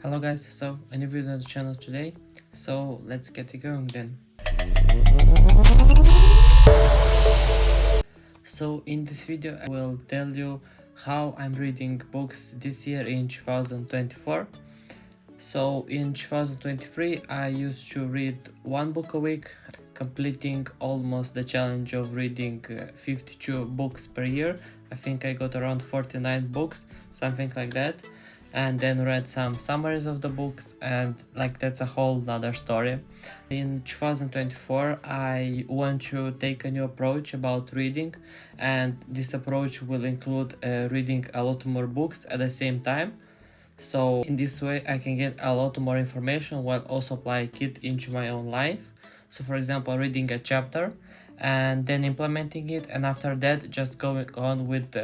Hello guys, so a new video on the channel today, so let's get it going then. So in this video I will tell you how I'm reading books this year in 2024. So in 2023 I used to read one book a week, completing almost the challenge of reading 52 books per year. I think I got around 49 books, something like that, and then read some summaries of the books, and like that's a whole nother story. In 2024 I want to take a new approach about reading, and this approach will include reading a lot more books at the same time. So in this way I can get a lot more information while also applying it into my own life. So for example, reading a chapter and then implementing it, and after that just going on with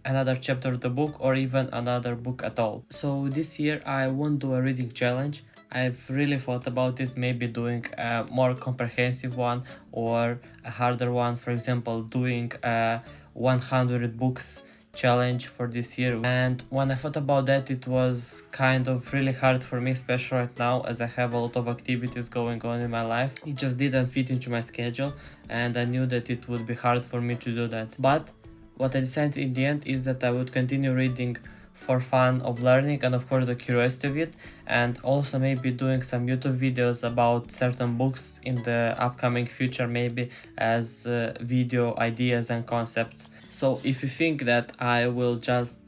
another chapter of the book or even another book at all. So this year I won't do a reading challenge. I've really thought about it, maybe doing a more comprehensive one or a harder one, for example doing a 100 books challenge for this year. And when I thought about that, it was kind of really hard for me, especially right now as I have a lot of activities going on in my life. It just didn't fit into my schedule, and I knew that it would be hard for me to do that. But what I decided in the end is that I would continue reading for fun of learning and of course the curiosity of it, and also maybe doing some YouTube videos about certain books in the upcoming future, maybe as video ideas and concepts. So if you think that I will just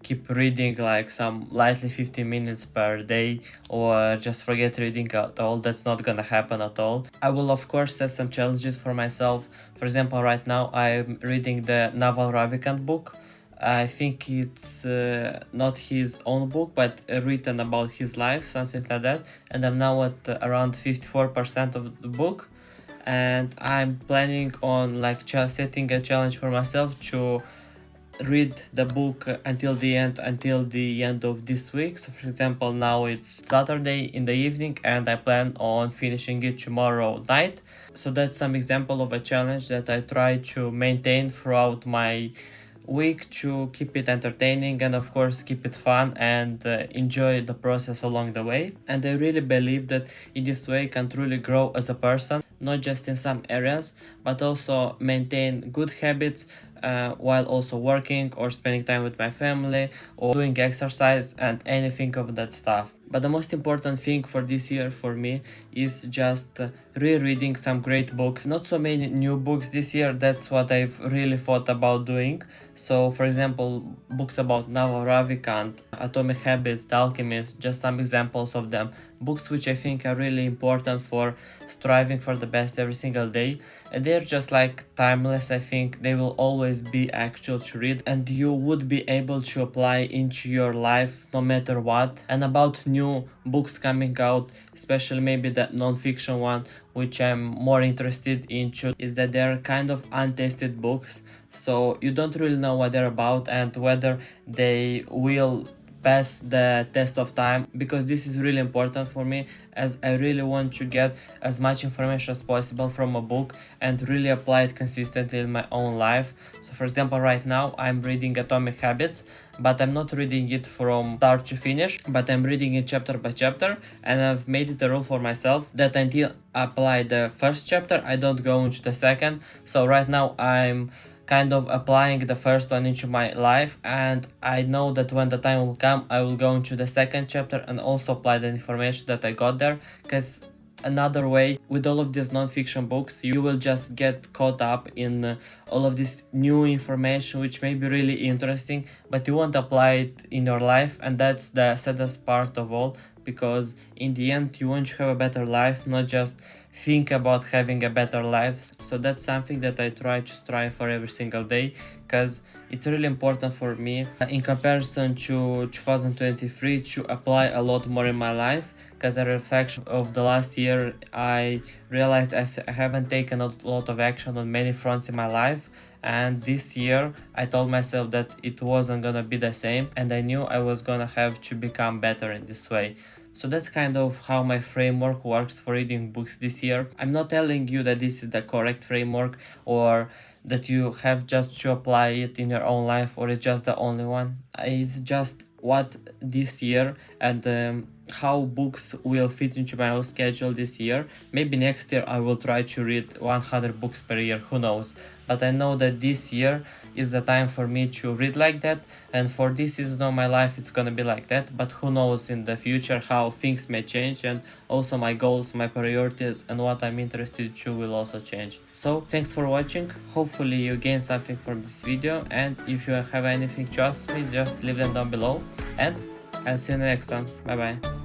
keep reading like some lightly 15 minutes per day or just forget reading at all, that's not gonna happen at all. I will of course set some challenges for myself. For example, right now I'm reading the Naval Ravikant book. I think it's not his own book, but written about his life, something like that. And I'm now at around 54% of the book. And I'm planning on like setting a challenge for myself to read the book until the end of this week. So for example, now it's Saturday in the evening and I plan on finishing it tomorrow night. So that's some example of a challenge that I try to maintain throughout my week to keep it entertaining and of course keep it fun and enjoy the process along the way. And I really believe that in this way I can truly grow as a person, not just in some areas but also maintain good habits while also working or spending time with my family or doing exercise and anything of that stuff. But the most important thing for this year for me is just rereading some great books. Not so many new books this year, that's what I've really thought about doing. So for example, books about Naval Ravikant, Atomic Habits, The Alchemist, just some examples of them. Books which I think are really important for striving for the best every single day. And they're just like timeless. I think they will always be actual to read and you would be able to apply into your life no matter what. And about new books coming out, especially maybe that non-fiction one, which I'm more interested into, is that they're kind of untested books, so you don't really know what they're about and whether they will pass the test of time, because this is really important for me as I really want to get as much information as possible from a book and really apply it consistently in my own life. So for example, right now I'm reading Atomic Habits, but I'm not reading it from start to finish, but I'm reading it chapter by chapter, and I've made it a rule for myself that until I apply the first chapter I don't go into the second. So right now I'm kind of applying the first one into my life, and I know that when the time will come I will go into the second chapter and also apply the information that I got there. Because another way with all of these non-fiction books, you will just get caught up in all of this new information which may be really interesting, but you won't apply it in your life, and that's the saddest part of all, because in the end you want to have a better life, not just think about having a better life. So that's something that I try to strive for every single day, because it's really important for me in comparison to 2023 to apply a lot more in my life. Because a reflection of the last year, I realized I haven't taken a lot of action on many fronts in my life, and this year I told myself that it wasn't gonna be the same, and I knew I was gonna have to become better in this way. So that's kind of how my framework works for reading books this year. I'm not telling you that this is the correct framework or that you have just to apply it in your own life or it's just the only one. It's just what this year and how books will fit into my own schedule this year. Maybe next year I will try to read 100 books per year, who knows. But I know that this year is the time for me to read like that, and for this season of my life it's gonna be like that. But who knows in the future how things may change, and also my goals, my priorities, and what I'm interested to will also change. So thanks for watching. Hopefully you gained something from this video, and if you have anything to ask me, just leave them down below, and I'll see you in the next one. Bye bye.